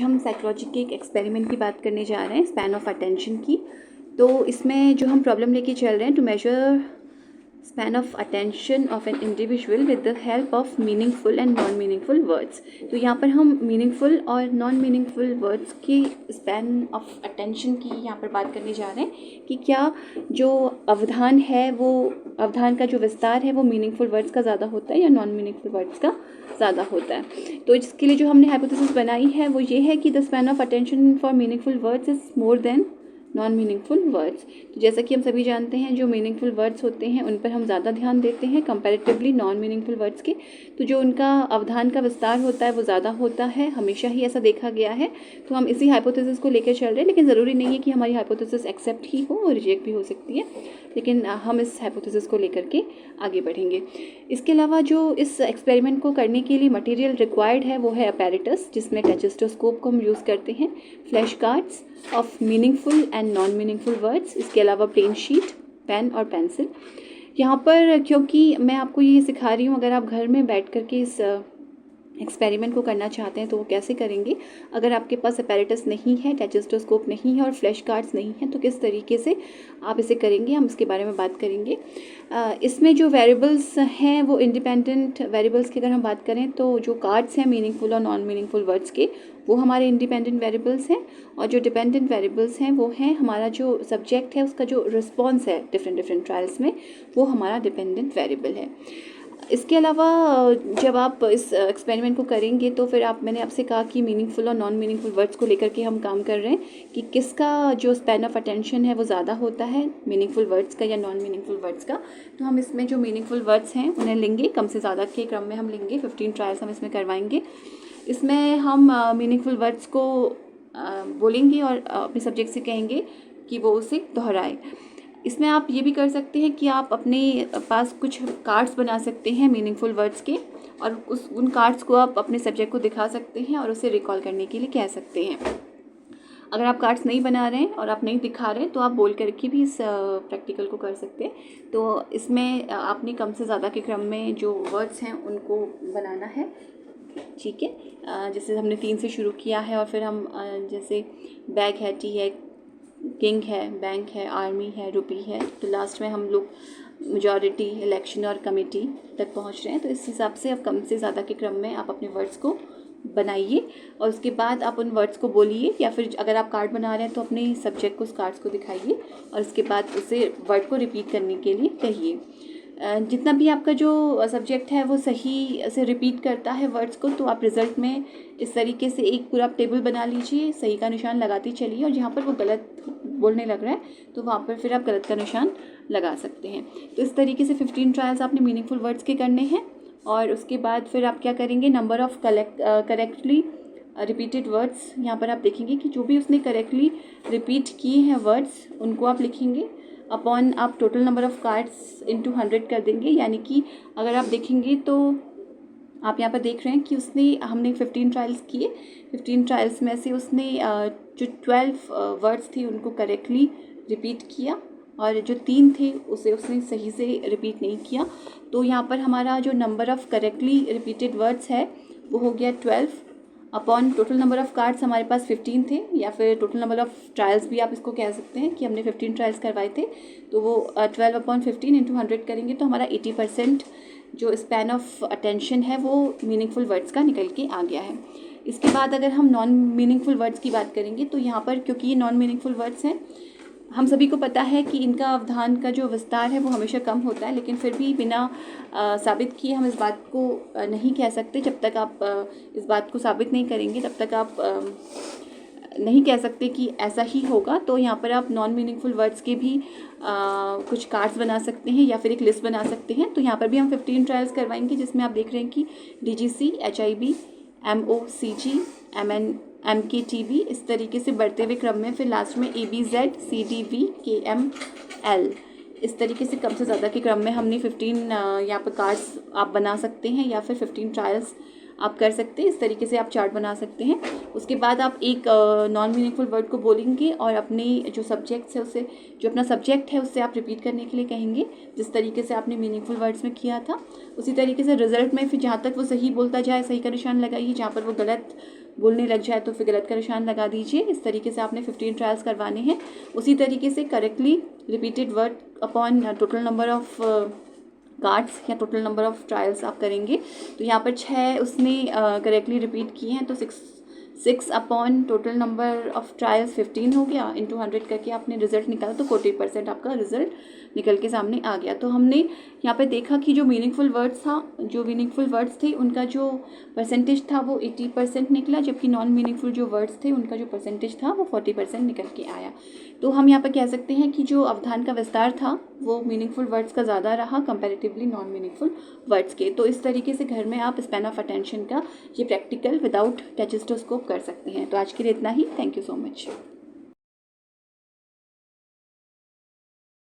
हम साइकोलॉजी के एक एक्सपेरिमेंट की बात करने जा रहे हैं, स्पैन ऑफ अटेंशन की। तो इसमें जो हम प्रॉब्लम लेके चल रहे हैं, to measure span of attention of an individual with the help of meaningful and non meaningful words. तो यहाँ पर हम मीनिंगफुल और नॉन मीनिंगफुल वर्ड्स की स्पैन ऑफ अटेंशन की यहाँ पर बात करने जा रहे हैं कि क्या जो अवधान है, वो अवधान का जो विस्तार है वो मीनिंगफुल वर्ड्स का ज़्यादा होता है या नॉन मीनिंगफुल वर्ड्स का ज़्यादा होता है। तो इसके लिए जो हमने हाइपोथेसिस बनाई है वो ये है कि the span of attention for meaningful words is more than non meaningful words. तो जैसा कि हम सभी जानते हैं, जो मीनिंगफुल वर्ड्स होते हैं उन पर हम ज़्यादा ध्यान देते हैं कंपैरेटिवली नॉन मीनिंगफुल वर्ड्स के। तो जो उनका अवधान का विस्तार होता है वो ज़्यादा होता है, हमेशा ही ऐसा देखा गया है। तो हम इसी हाइपोथेसिस को लेकर चल रहे हैं, लेकिन ज़रूरी नहीं है कि हमारी हाइपोथेसिस एक्सेप्ट ही हो और रिजेक्ट भी हो सकती है, लेकिन हम इस हाइपोथेसिस को लेकर के आगे बढ़ेंगे। इसके अलावा जो इस एक्सपेरिमेंट को करने के लिए मटेरियल रिक्वायर्ड है वो है अपैरेटस, जिसमें टेस्टोस्कोप को हम यूज़ करते हैं, flash cards of meaningful and non meaningful words, इसके अलावा प्लेन शीट, पेन और पेंसिल। यहाँ पर क्योंकि मैं आपको ये सिखा रही हूँ, अगर आप घर में बैठ कर के इस एक्सपेरिमेंट को करना चाहते हैं तो वो कैसे करेंगे। अगर आपके पास अपैरेटस नहीं है, टेस्टोस्कोप नहीं है और फ्लैश कार्ड्स नहीं हैं, तो किस तरीके से आप इसे करेंगे, हम इसके बारे में बात करेंगे। इसमें जो वेरिएबल्स हैं वो इंडिपेंडेंट वेरिएबल्स की अगर हम बात करें तो जो कार्ड्स हैं मीनिंगफुल और नॉन मीनिंगफुल वर्ड्स के, वो हमारे इंडिपेंडेंट वेरिएबल्स हैं, और जो डिपेंडेंट वेरिएबल्स हैं वो हैं हमारा जो सब्जेक्ट है उसका जो रिस्पॉन्स है डिफरेंट ट्रायल्स में, वो हमारा डिपेंडेंट वेरिएबल है। इसके अलावा जब आप इस एक्सपेरिमेंट को करेंगे तो फिर मैंने आपसे कहा कि मीनिंगफुल और नॉन मीनिंगफुल वर्ड्स को लेकर के हम काम कर रहे हैं कि किसका जो स्पैन ऑफ अटेंशन है वो ज़्यादा होता है, मीनिंगफुल वर्ड्स का या नॉन मीनिंगफुल वर्ड्स का। तो हम इसमें जो मीनिंगफुल वर्ड्स हैं उन्हें लेंगे, कम से ज़्यादा के क्रम में हम लेंगे, 15 ट्रायल्स हम इसमें करवाएंगे। इसमें हम मीनिंगफुल वर्ड्स को बोलेंगे और अपने सब्जेक्ट से कहेंगे कि वो उसे दोहराए। इसमें आप ये भी कर सकते हैं कि आप अपने पास कुछ कार्ड्स बना सकते हैं मीनिंगफुल वर्ड्स के, और उन कार्ड्स को आप अपने सब्जेक्ट को दिखा सकते हैं और उसे रिकॉल करने के लिए कह सकते हैं। अगर आप कार्ड्स नहीं बना रहे हैं और आप नहीं दिखा रहे हैं तो आप बोल करके भी इस प्रैक्टिकल को कर सकते हैं। तो इसमें आपने कम से ज़्यादा के क्रम में जो वर्ड्स हैं उनको बनाना है, ठीक है। जैसे हमने 3 से शुरू किया है और फिर हम जैसे बैग है, टी है, किंग है, बैंक है, आर्मी है, रुपी है, तो लास्ट में हम लोग मेजॉरिटी, इलेक्शन और कमेटी तक पहुंच रहे हैं। तो इस हिसाब से अब कम से ज़्यादा के क्रम में आप अपने वर्ड्स को बनाइए और उसके बाद आप उन वर्ड्स को बोलिए, या फिर अगर आप कार्ड बना रहे हैं तो अपने सब्जेक्ट को उस कार्ड्स को दिखाइए और उसके बाद उसे वर्ड को रिपीट करने के लिए कहिए। जितना भी आपका जो सब्जेक्ट है वो सही से रिपीट करता है वर्ड्स को, तो आप रिज़ल्ट में इस तरीके से एक पूरा टेबल बना लीजिए, सही का निशान लगाते चलिए, और जहाँ पर वो गलत बोलने लग रहा है तो वहाँ पर फिर आप गलत का निशान लगा सकते हैं। तो इस तरीके से 15 ट्रायल्स आपने मीनिंगफुल वर्ड्स के करने हैं, और उसके बाद फिर आप क्या करेंगे, number of correctly repeated words, यहाँ पर आप देखेंगे कि जो भी उसने करेक्टली रिपीट किए हैं वर्ड्स उनको आप लिखेंगे अपॉन आप total number of cards into 100 कर देंगे। यानी कि अगर आप देखेंगे तो आप यहाँ पर देख रहे हैं कि हमने 15 ट्रायल्स किए, 15 ट्रायल्स में से उसने जो 12 वर्ड्स थे उनको करेक्टली रिपीट किया, और जो 3 थे उसने सही से रिपीट नहीं किया। तो यहाँ पर हमारा जो number of correctly repeated words है वो हो गया 12 upon total number of cards हमारे पास 15 थे, या फिर टोटल नंबर ऑफ़ ट्रायल्स भी आप इसको कह सकते हैं कि हमने 15 ट्रायल्स करवाए थे। तो वो 12 अपॉन 15 इंटू 100 करेंगे तो हमारा 80% जो स्पैन ऑफ अटेंशन है वो मीनिंगफुल वर्ड्स का निकल के आ गया है। इसके बाद अगर हम नॉन मीनिंगफुल वर्ड्स की बात करेंगे तो यहाँ पर क्योंकि ये नॉन मीनिंगफुल वर्ड्स हैं, हम सभी को पता है कि इनका अवधान का जो विस्तार है वो हमेशा कम होता है, लेकिन फिर भी बिना साबित किए हम इस बात को नहीं कह सकते। जब तक आप इस बात को साबित नहीं करेंगे तब तक आप नहीं कह सकते कि ऐसा ही होगा। तो यहाँ पर आप नॉन मीनिंगफुल वर्ड्स के भी कुछ कार्ड्स बना सकते हैं या फिर एक लिस्ट बना सकते हैं। तो यहाँ पर भी हम 15 ट्रायल्स करवाएंगे, जिसमें आप देख रहे हैं कि DGC, HIB, MOCG, MKTB, इस तरीके से बढ़ते हुए क्रम में, फिर लास्ट में ABZ, CDV, KML, इस तरीके से कम से ज़्यादा के क्रम में हमने 15 यहाँ पर कार्ड्स आप बना सकते हैं, या फिर 15 ट्रायल्स आप कर सकते हैं। इस तरीके से आप चार्ट बना सकते हैं। उसके बाद आप एक नॉन मीनिंगफुल वर्ड को बोलेंगे और अपने जो सब्जेक्ट है उससे, जो अपना सब्जेक्ट है उससे आप रिपीट करने के लिए कहेंगे, जिस तरीके से आपने मीनिंगफुल वर्ड्स में किया था। उसी तरीके से रिजल्ट में फिर जहाँ तक वो सही बोलता जाए सही का निशान लगाइए, जहाँ पर वो गलत बोलने लग जाए तो फिर गलत का निशान लगा दीजिए। इस तरीके से आपने 15 ट्रायल्स करवाने हैं। उसी तरीके से correctly repeated word upon total number of cards या टोटल नंबर ऑफ ट्रायल्स आप करेंगे। तो यहाँ पर 6 उसने करेक्टली रिपीट किए हैं, तो 6 upon total number of trials 15 हो गया, इंटू 100 करके आपने रिजल्ट निकाला तो 40% आपका रिजल्ट निकल के सामने आ गया। तो हमने यहाँ पे देखा कि जो मीनिंगफुल वर्ड्स थे उनका जो परसेंटेज था वो 80% निकला, जबकि नॉन मीनिंगफुल जो वर्ड्स थे उनका जो परसेंटेज था वो 40% निकल के आया। तो हम यहाँ पर कह सकते हैं कि जो अवधान का विस्तार था वो मीनिंगफुल वर्ड्स का ज़्यादा रहा कंपैरेटिवली नॉन मीनिंगफुल वर्ड्स के। तो इस तरीके से घर में आप स्पैन ऑफ अटेंशन का ये प्रैक्टिकल विदाउट टेक्स्टोस्कोप कर सकते हैं। तो आज के लिए इतना ही। Thank you so much.